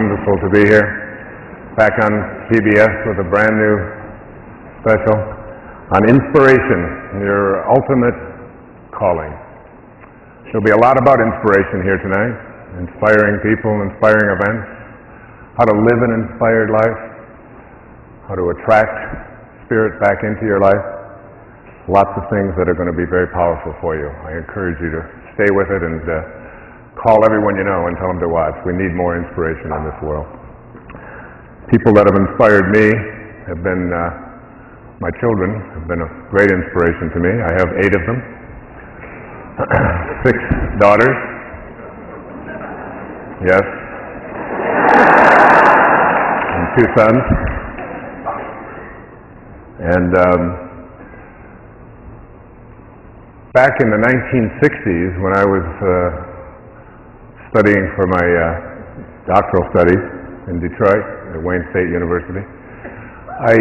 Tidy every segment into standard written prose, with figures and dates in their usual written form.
wonderful to be here, back on PBS with a brand new special on inspiration, your ultimate calling. There'll be a lot about inspiration here tonight, inspiring people, inspiring events, how to live an inspired life, how to attract spirit back into your life. Lots of things that are going to be very powerful for you. I encourage you to stay with it and call everyone you know and tell them to watch. We need more inspiration in this world. People that have inspired me have been, my children have been a great inspiration to me. I have 8 of them, 6 daughters, yes, and 2 sons. And back in the 1960s, when I was studying for my doctoral studies in Detroit at Wayne State University, I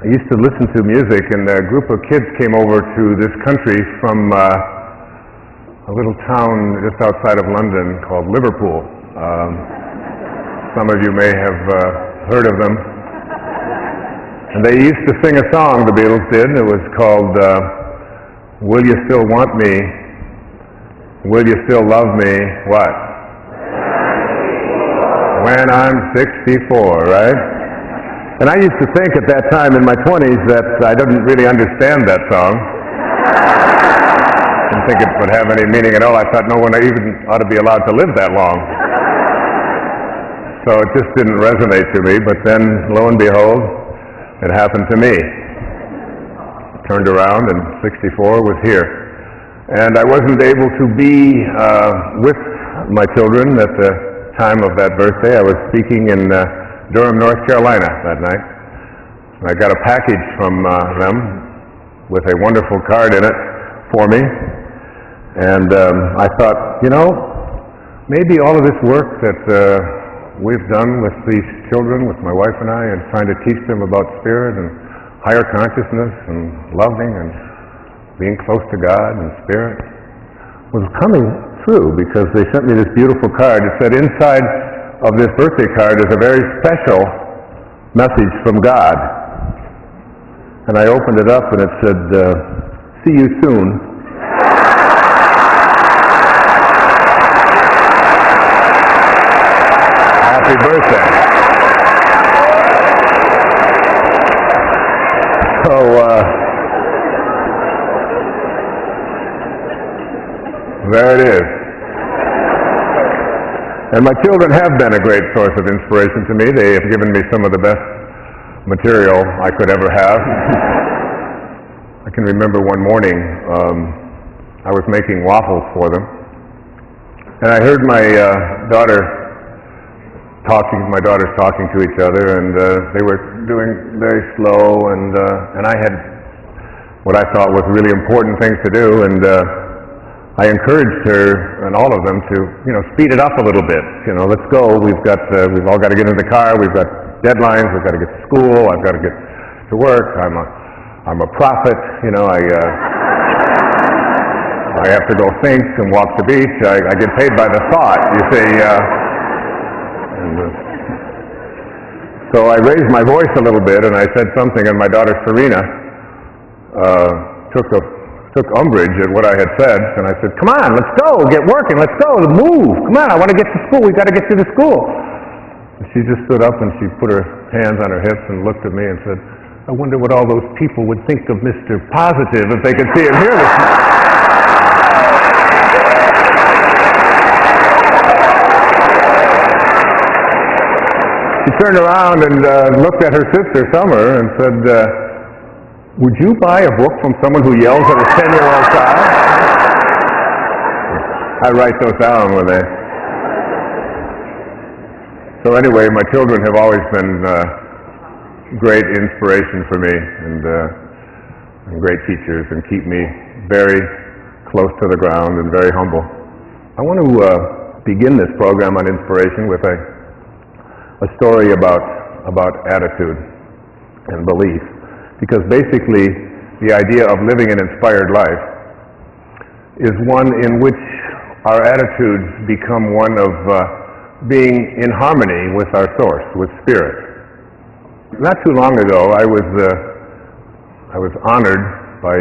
used to listen to music, and a group of kids came over to this country from a little town just outside of London called Liverpool. Some of you may have heard of them. And they used to sing a song, the Beatles did, and it was called Will You Still Want Me? Will You Still Love Me? What? When I'm 64, right? And I used to think at that time in my 20s that I didn't really understand that song. Didn't think it would have any meaning at all. I thought no one even ought to be allowed to live that long. So it just didn't resonate to me, but then lo and behold, it happened to me. Turned around and 64 was here. And I wasn't able to be with my children at the time of that birthday. I was speaking in Durham, North Carolina that night. I got a package from them with a wonderful card in it for me. And I thought, you know, maybe all of this work that we've done with these children, with my wife and I, and trying to teach them about spirit and higher consciousness and loving and being close to God and spirit, was coming true because they sent me this beautiful card. It said inside of this birthday card is a very special message from God. And I opened it up and it said, see you soon. Happy birthday. So, there it is. And my children have been a great source of inspiration to me. They have given me some of the best material I could ever have. I can remember one morning, I was making waffles for them, and I heard my daughters talking to each other, and they were doing very slow, and I had what I thought was really important things to do, and I encouraged her and all of them to, you know, speed it up a little bit. You know, let's go. We've all got to get in the car. We've got deadlines. We've got to get to school. I've got to get to work. I'm a prophet. You know, I have to go think and walk the beach. I get paid by the thought. You see. So I raised my voice a little bit and I said something, and my daughter Serena took umbrage at what I had said, and I said, come on, let's go, get working, let's go, move, come on, I want to get to school, we've got to get to the school. And she just stood up and she put her hands on her hips and looked at me and said, I wonder what all those people would think of Mr. Positive if they could see him here this morning. She turned around and looked at her sister, Summer, and said, would you buy a book from someone who yells at a 10-year-old child? I write those down when they... So anyway, my children have always been great inspiration for me, and great teachers, and keep me very close to the ground and very humble. I want to begin this program on inspiration with a story about attitude and belief. Because basically, the idea of living an inspired life is one in which our attitudes become one of being in harmony with our source, with Spirit. Not too long ago, I was honored by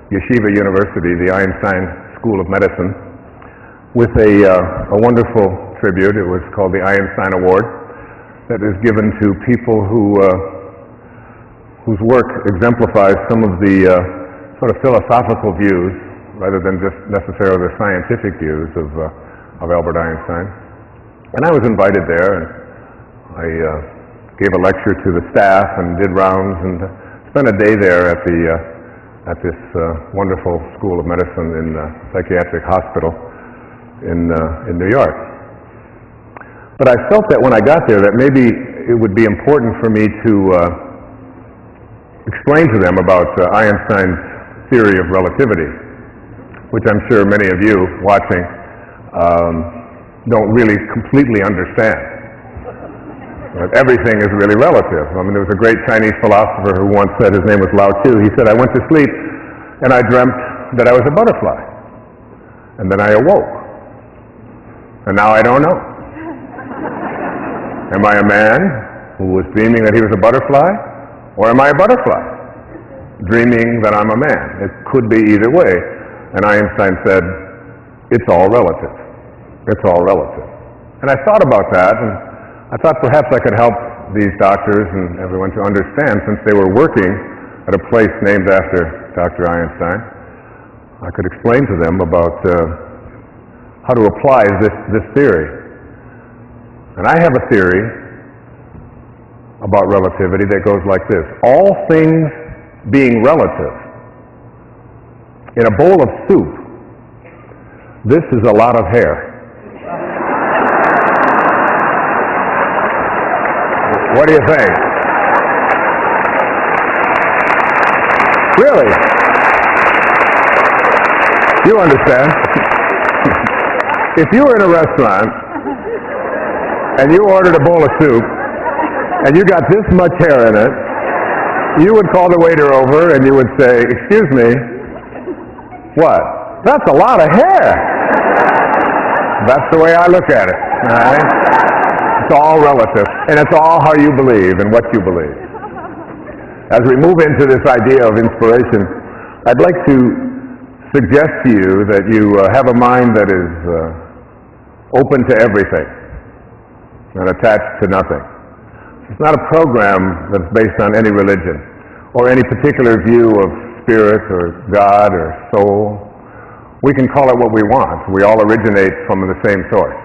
Yeshiva University, the Einstein School of Medicine, with a wonderful tribute. It was called the Einstein Award, that is given to people whose work exemplifies some of the sort of philosophical views, rather than just necessarily the scientific views of Albert Einstein. And I was invited there, and I gave a lecture to the staff and did rounds and spent a day there at this wonderful School of Medicine in psychiatric hospital in New York. But I felt that when I got there that maybe it would be important for me to explain to them about Einstein's theory of relativity, which I'm sure many of you watching don't really completely understand. But everything is really relative. I mean, there was a great Chinese philosopher who once said, his name was Lao Tzu, he said, I went to sleep and I dreamt that I was a butterfly. And then I awoke. And now I don't know. Am I a man who was dreaming that he was a butterfly? Or am I a butterfly dreaming that I'm a man? It could be either way. And Einstein said, it's all relative. It's all relative. And I thought about that, and I thought perhaps I could help these doctors and everyone to understand, since they were working at a place named after Dr. Einstein, I could explain to them about how to apply this theory. And I have a theory about relativity that goes like this. All things being relative, in a bowl of soup, this is a lot of hair. What do you think? Really? You understand? If you were in a restaurant and you ordered a bowl of soup and you got this much hair in it, you would call the waiter over and you would say, excuse me, what? That's a lot of hair. That's the way I look at it. All right? It's all relative, and it's all how you believe and what you believe. As we move into this idea of inspiration, I'd like to suggest to you that you have a mind that is open to everything and attached to nothing. It's not a program that's based on any religion or any particular view of spirit or God or soul. We can call it what we want. We all originate from the same source.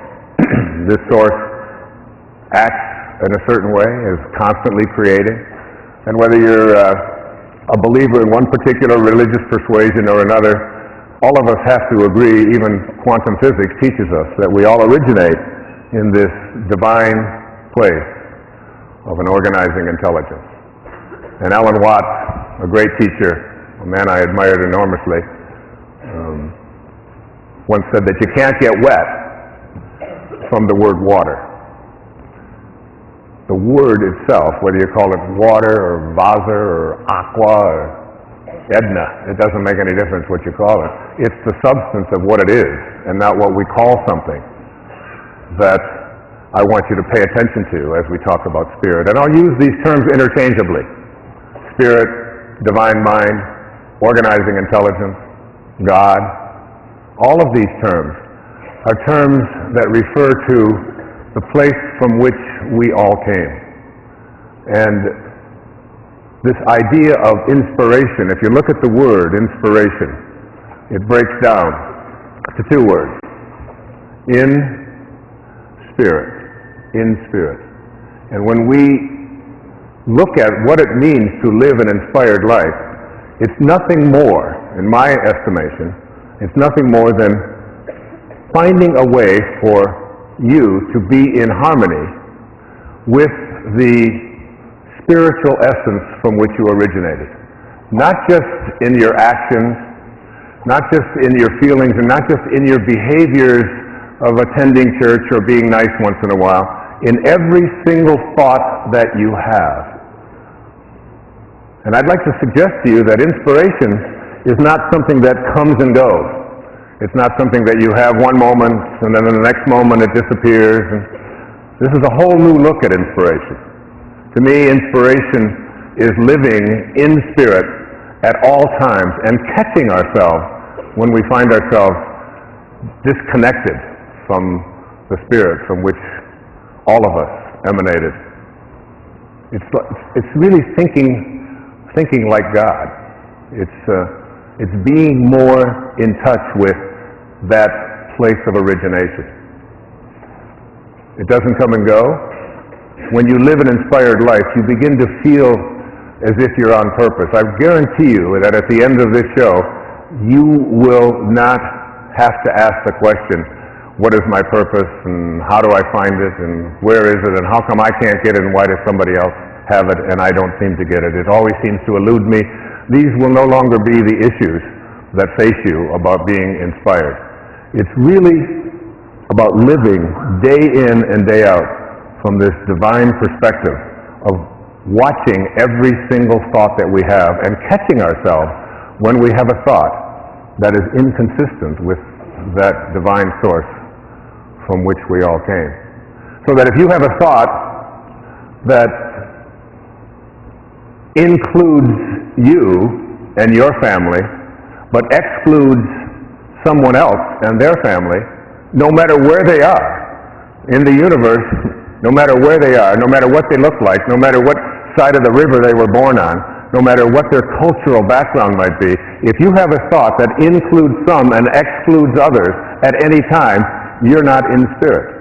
This source acts in a certain way, is constantly creating, and whether you're a believer in one particular religious persuasion or another, all of us have to agree, even quantum physics teaches us, that we all originate in this divine place of an organizing intelligence. And Alan Watts, a great teacher, a man I admired enormously, once said that you can't get wet from the word water. The word itself, whether you call it water or vasa or aqua or Edna, it doesn't make any difference what you call it. It's the substance of what it is and not what we call something that I want you to pay attention to as we talk about spirit. And I'll use these terms interchangeably. Spirit, divine mind, organizing intelligence, God. All of these terms are terms that refer to the place from which we all came. And this idea of inspiration, if you look at the word inspiration, it breaks down to two words. In spirit. And when we look at what it means to live an inspired life, it's nothing more, in my estimation, it's nothing more than finding a way for you to be in harmony with the spiritual essence from which you originated. Not just in your actions, not just in your feelings, and not just in your behaviors of attending church or being nice once in a while, in every single thought that you have. And I'd like to suggest to you that inspiration is not something that comes and goes. It's not something that you have one moment and then in the next moment it disappears. And this is a whole new look at inspiration. To me, inspiration is living in spirit at all times and catching ourselves when we find ourselves disconnected from the spirit from which all of us emanated. It's really thinking like God. It's being more in touch with that place of origination. It doesn't come and go. When you live an inspired life, you begin to feel as if you're on purpose. I guarantee you that at the end of this show, you will not have to ask the question, what is my purpose, and how do I find it, and where is it, and how come I can't get it, and why does somebody else have it, and I don't seem to get it. It always seems to elude me. These will no longer be the issues that face you about being inspired. It's really about living day in and day out from this divine perspective of watching every single thought that we have and catching ourselves when we have a thought that is inconsistent with that divine source from which we all came. So that if you have a thought that includes you and your family, but excludes someone else and their family, no matter where they are in the universe, no matter where they are, no matter what they look like, no matter what side of the river they were born on, no matter what their cultural background might be, if you have a thought that includes some and excludes others at any time, you're not in spirit.